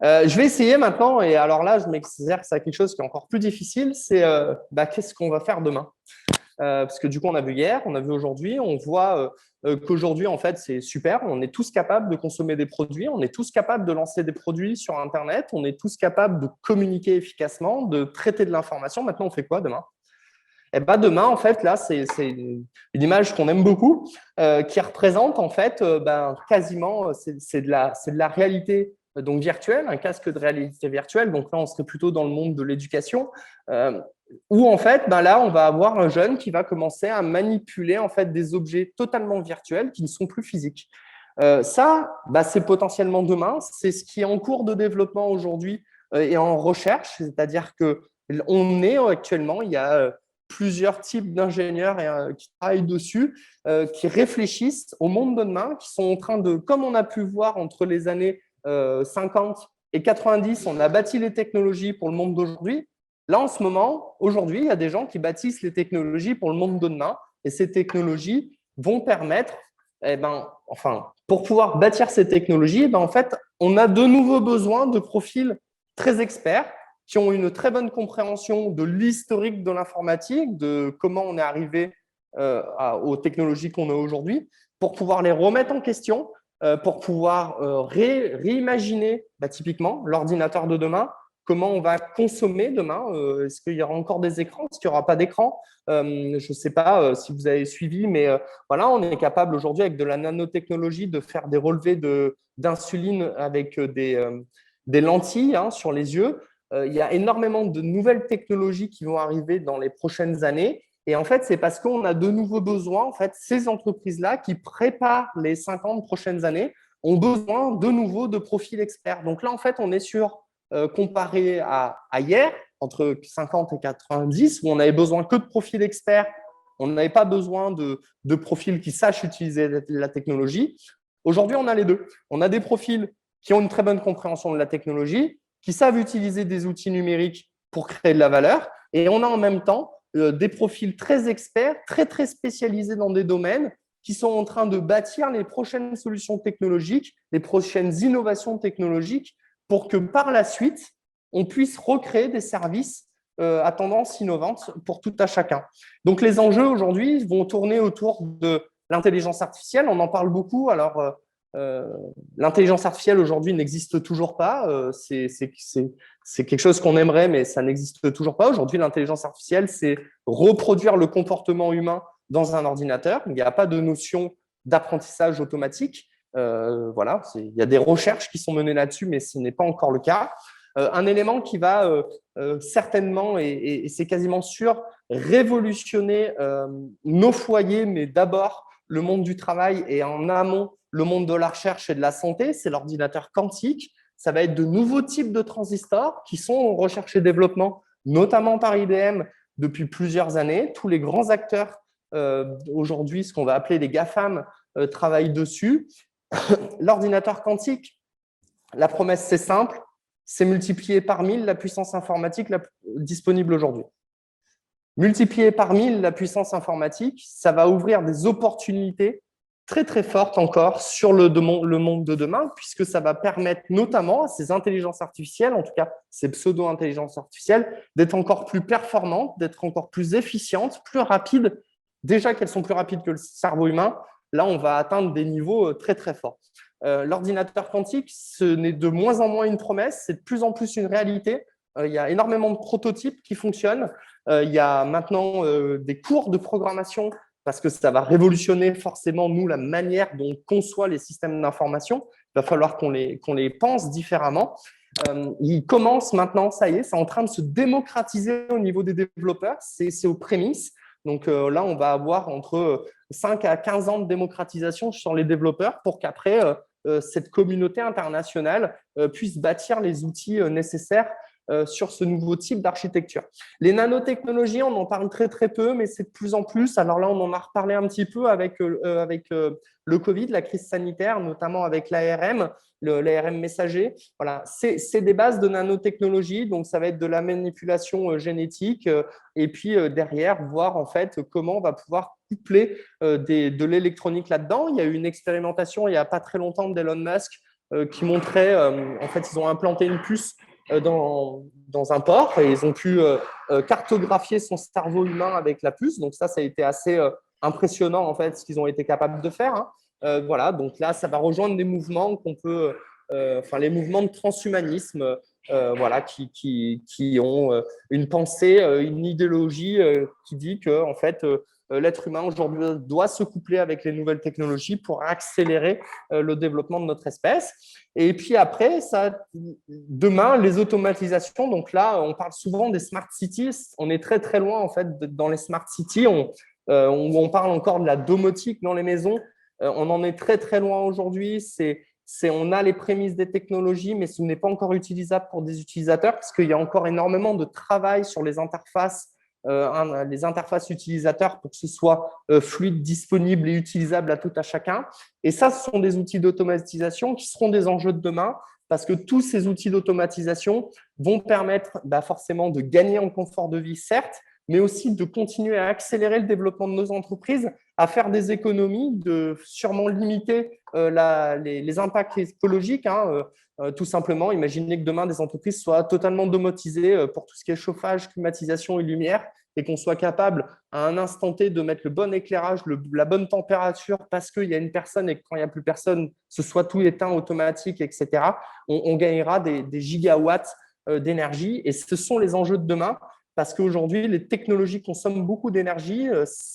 Je vais essayer maintenant, et alors là, je m'exerce à quelque chose qui est encore plus difficile, c'est qu'est-ce qu'on va faire demain? Parce que du coup, on a vu hier, on a vu aujourd'hui, on voit qu'aujourd'hui, en fait, c'est super, on est tous capables de consommer des produits, on est tous capables de lancer des produits sur Internet, on est tous capables de communiquer efficacement, de traiter de l'information. Maintenant, on fait quoi demain? Demain, en fait, là, c'est une image qu'on aime beaucoup, qui représente, en fait, quasiment, c'est de la réalité donc virtuelle, un casque de réalité virtuelle. Donc là, on serait plutôt dans le monde de l'éducation, où, en fait, là, on va avoir un jeune qui va commencer à manipuler, en fait, des objets totalement virtuels qui ne sont plus physiques. C'est potentiellement demain. C'est ce qui est en cours de développement aujourd'hui et en recherche, c'est-à-dire qu'on est actuellement, il y a plusieurs types d'ingénieurs qui travaillent dessus, qui réfléchissent au monde de demain, qui sont en train de, comme on a pu voir entre les années 50 et 90, on a bâti les technologies pour le monde d'aujourd'hui. Là, en ce moment, aujourd'hui, il y a des gens qui bâtissent les technologies pour le monde de demain, et ces technologies vont permettre, pour pouvoir bâtir ces technologies, en fait, on a de nouveaux besoins de profils très experts qui ont une très bonne compréhension de l'historique de l'informatique, de comment on est arrivé aux technologies qu'on a aujourd'hui, pour pouvoir les remettre en question, pour pouvoir réimaginer typiquement l'ordinateur de demain, comment on va consommer demain. Est-ce qu'il y aura encore des écrans? Est-ce qu'il n'y aura pas d'écran? Je ne sais pas si vous avez suivi, mais voilà, on est capable aujourd'hui avec de la nanotechnologie de faire des relevés d'insuline avec des lentilles sur les yeux. Il y a énormément de nouvelles technologies qui vont arriver dans les prochaines années. Et en fait, c'est parce qu'on a de nouveaux besoins. En fait, ces entreprises-là qui préparent les 50 prochaines années ont besoin de nouveau de profils experts. Donc là, en fait, on est sur, comparé à hier, entre 50 et 90, où on n'avait besoin que de profils experts. On n'avait pas besoin de profils qui sachent utiliser la technologie. Aujourd'hui, on a les deux. On a des profils qui ont une très bonne compréhension de la technologie, qui savent utiliser des outils numériques pour créer de la valeur. Et on a en même temps des profils très experts, très, très spécialisés dans des domaines qui sont en train de bâtir les prochaines solutions technologiques, les prochaines innovations technologiques pour que par la suite, on puisse recréer des services à tendance innovante pour tout à chacun. Donc, les enjeux aujourd'hui vont tourner autour de l'intelligence artificielle. On en parle beaucoup. Alors, l'intelligence artificielle aujourd'hui n'existe toujours pas. C'est quelque chose qu'on aimerait, mais ça n'existe toujours pas. Aujourd'hui, l'intelligence artificielle, c'est reproduire le comportement humain dans un ordinateur. Il n'y a pas de notion d'apprentissage automatique. Voilà, il y a des recherches qui sont menées là-dessus, mais ce n'est pas encore le cas. Un élément qui va certainement, et c'est quasiment sûr, révolutionner nos foyers, mais d'abord le monde du travail et en amont le monde de la recherche et de la santé, c'est l'ordinateur quantique. Ça va être de nouveaux types de transistors qui sont en recherche et développement, notamment par IBM depuis plusieurs années. Tous les grands acteurs aujourd'hui, ce qu'on va appeler les GAFAM, travaillent dessus. L'ordinateur quantique, la promesse, c'est simple, c'est multiplier par 1000 la puissance informatique disponible aujourd'hui. Multiplier par 1000 la puissance informatique, ça va ouvrir des opportunités très, très fortes encore sur le monde de demain, puisque ça va permettre notamment à ces intelligences artificielles, en tout cas ces pseudo-intelligences artificielles, d'être encore plus performantes, d'être encore plus efficientes, plus rapides. Déjà qu'elles sont plus rapides que le cerveau humain, là, on va atteindre des niveaux très, très forts. L'ordinateur quantique, ce n'est de moins en moins une promesse, c'est de plus en plus une réalité. Il y a énormément de prototypes qui fonctionnent. Il y a maintenant des cours de programmation parce que ça va révolutionner forcément, nous, la manière dont on conçoit les systèmes d'information. Il va falloir qu'on les pense différemment. Il commence maintenant, ça y est, c'est en train de se démocratiser au niveau des développeurs. C'est aux prémices. Donc là, on va avoir entre 5 à 15 ans de démocratisation sur les développeurs pour qu'après, cette communauté internationale puisse bâtir les outils nécessaires sur ce nouveau type d'architecture. Les nanotechnologies, on en parle très, très peu, mais c'est de plus en plus. Alors là, on en a reparlé un petit peu avec le Covid, la crise sanitaire, notamment avec l'ARM, l'ARM messager. Voilà, c'est des bases de nanotechnologie, donc ça va être de la manipulation génétique et puis derrière, voir en fait comment on va pouvoir coupler de l'électronique là-dedans. Il y a eu une expérimentation il n'y a pas très longtemps d'Elon Musk qui montrait, en fait, ils ont implanté une puce dans un porc et ils ont pu cartographier son cerveau humain avec la puce. Donc ça a été assez impressionnant en fait ce qu'ils ont été capables de faire. Hein. Voilà, donc là, ça va rejoindre des mouvements qu'on peut, enfin les mouvements de transhumanisme, voilà, qui ont une pensée, une idéologie qui dit que en fait l'être humain aujourd'hui doit se coupler avec les nouvelles technologies pour accélérer le développement de notre espèce. Et puis après, demain, les automatisations. Donc là, on parle souvent des smart cities. On est très, très loin en fait dans les smart cities. On parle encore de la domotique dans les maisons. On en est très, très loin aujourd'hui. On a les prémices des technologies, mais ce n'est pas encore utilisable pour des utilisateurs parce qu'il y a encore énormément de travail sur les interfaces utilisateurs pour que ce soit fluide, disponible et utilisable à tout à chacun. Et ça, ce sont des outils d'automatisation qui seront des enjeux de demain parce que tous ces outils d'automatisation vont permettre forcément de gagner en confort de vie, certes, mais aussi de continuer à accélérer le développement de nos entreprises, à faire des économies, de sûrement limiter les impacts écologiques. Tout simplement, imaginez que demain, des entreprises soient totalement domotisées pour tout ce qui est chauffage, climatisation et lumière, et qu'on soit capable à un instant T de mettre le bon éclairage, la bonne température, parce qu'il y a une personne et que quand il n'y a plus personne, ce soit tout éteint, automatique, etc. On gagnera des gigawatts d'énergie, et ce sont les enjeux de demain. Parce qu'aujourd'hui, les technologies consomment beaucoup d'énergie.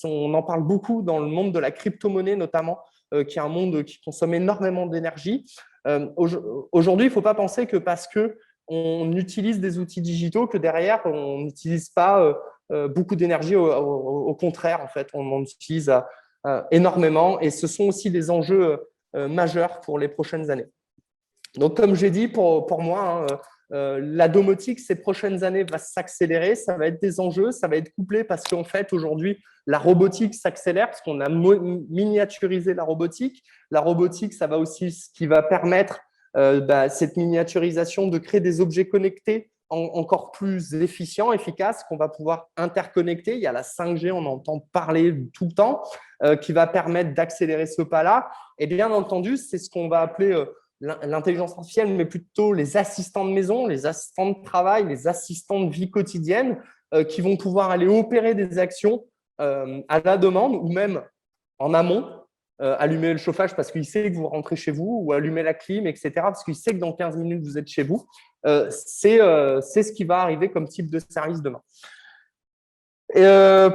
On en parle beaucoup dans le monde de la crypto-monnaie, notamment, qui est un monde qui consomme énormément d'énergie. Aujourd'hui, il ne faut pas penser que parce qu'on utilise des outils digitaux, que derrière, on n'utilise pas beaucoup d'énergie. Au contraire, en fait, on en utilise énormément. Et ce sont aussi des enjeux majeurs pour les prochaines années. Donc, comme j'ai dit, pour moi, la domotique, ces prochaines années, va s'accélérer. Ça va être des enjeux, ça va être couplé parce qu'en fait, aujourd'hui, la robotique s'accélère parce qu'on a miniaturisé la robotique. La robotique, ça va aussi ce qui va permettre cette miniaturisation de créer des objets connectés encore plus efficients, efficaces, qu'on va pouvoir interconnecter. Il y a la 5G, on entend parler tout le temps, qui va permettre d'accélérer ce pas-là. Et bien entendu, c'est ce qu'on va appeler l'intelligence artificielle, mais plutôt les assistants de maison, les assistants de travail, les assistants de vie quotidienne qui vont pouvoir aller opérer des actions à la demande ou même en amont, allumer le chauffage parce qu'il sait que vous rentrez chez vous ou allumer la clim, etc. parce qu'il sait que dans 15 minutes, vous êtes chez vous. C'est ce qui va arriver comme type de service demain. Et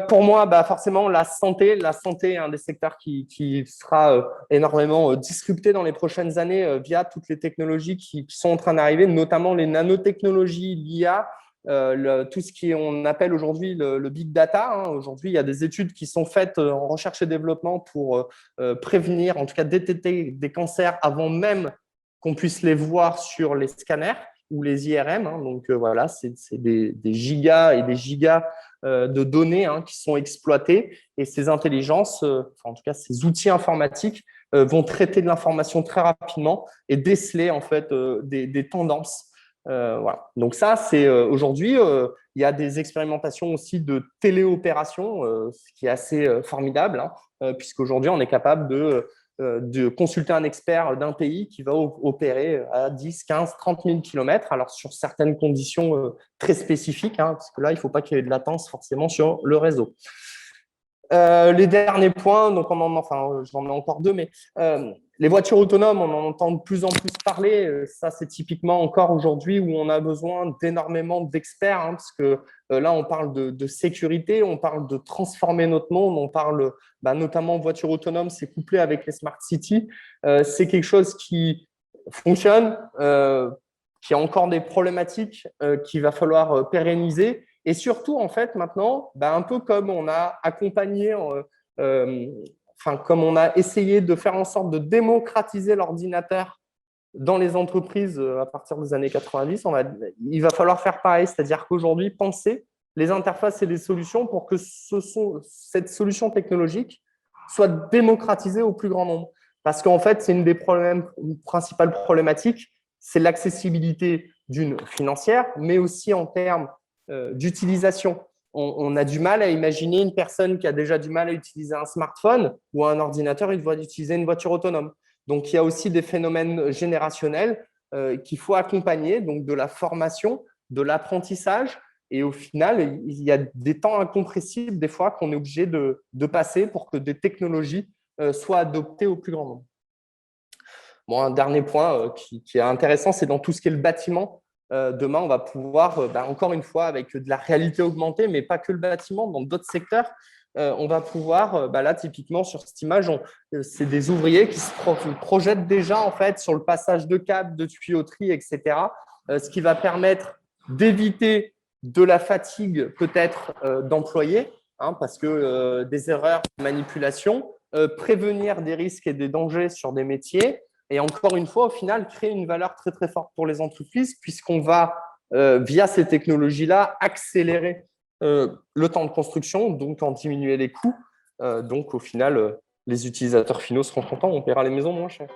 pour moi, forcément, la santé est un des secteurs qui sera énormément disrupté dans les prochaines années via toutes les technologies qui sont en train d'arriver, notamment les nanotechnologies, l'IA, tout ce qu'on appelle aujourd'hui le big data. Hein. Aujourd'hui, il y a des études qui sont faites en recherche et développement pour prévenir, en tout cas détecter des cancers avant même qu'on puisse les voir sur les scanners ou les IRM. Hein. Donc voilà, c'est des gigas et des gigas de données qui sont exploitées et ces intelligences, en tout cas ces outils informatiques vont traiter de l'information très rapidement et déceler en fait des tendances. Voilà. Donc ça, c'est aujourd'hui, il y a des expérimentations aussi de téléopération, ce qui est assez formidable, puisqu'aujourd'hui, on est capable de consulter un expert d'un pays qui va opérer à 10, 15, 30 000 km, alors sur certaines conditions très spécifiques, parce que là, il ne faut pas qu'il y ait de latence forcément sur le réseau. Les derniers points, donc j'en ai encore deux, mais les voitures autonomes, on en entend de plus en plus parler. Ça, c'est typiquement encore aujourd'hui où on a besoin d'énormément d'experts, parce que là, on parle de sécurité, on parle de transformer notre monde, on parle notamment voitures autonomes, c'est couplé avec les smart cities. C'est quelque chose qui fonctionne, qui a encore des problématiques qu'il va falloir pérenniser. Et surtout, en fait, maintenant, un peu comme on a accompagné, comme on a essayé de faire en sorte de démocratiser l'ordinateur dans les entreprises à partir des années 90, il va falloir faire pareil, c'est-à-dire qu'aujourd'hui, penser les interfaces et les solutions pour que cette solution technologique soit démocratisée au plus grand nombre. Parce qu'en fait, c'est une des principales problématiques, c'est l'accessibilité d'une financière, mais aussi en termes d'utilisation. On a du mal à imaginer une personne qui a déjà du mal à utiliser un smartphone ou un ordinateur, il doit utiliser une voiture autonome. Donc, il y a aussi des phénomènes générationnels qu'il faut accompagner, donc de la formation, de l'apprentissage. Et au final, il y a des temps incompressibles des fois qu'on est obligé de passer pour que des technologies soient adoptées au plus grand nombre. Bon, un dernier point qui est intéressant, c'est dans tout ce qui est le bâtiment. Demain, on va pouvoir, encore une fois, avec de la réalité augmentée, mais pas que le bâtiment, dans d'autres secteurs, on va pouvoir, là, typiquement, sur cette image, c'est des ouvriers qui se projettent déjà en fait, sur le passage de câbles, de tuyauterie, etc., ce qui va permettre d'éviter de la fatigue peut-être d'employés, parce que des erreurs de manipulation, prévenir des risques et des dangers sur des métiers, et encore une fois, au final, créer une valeur très, très forte pour les entreprises puisqu'on va, via ces technologies-là, accélérer le temps de construction, donc en diminuer les coûts. Donc, au final, les utilisateurs finaux seront contents, on paiera les maisons moins cher.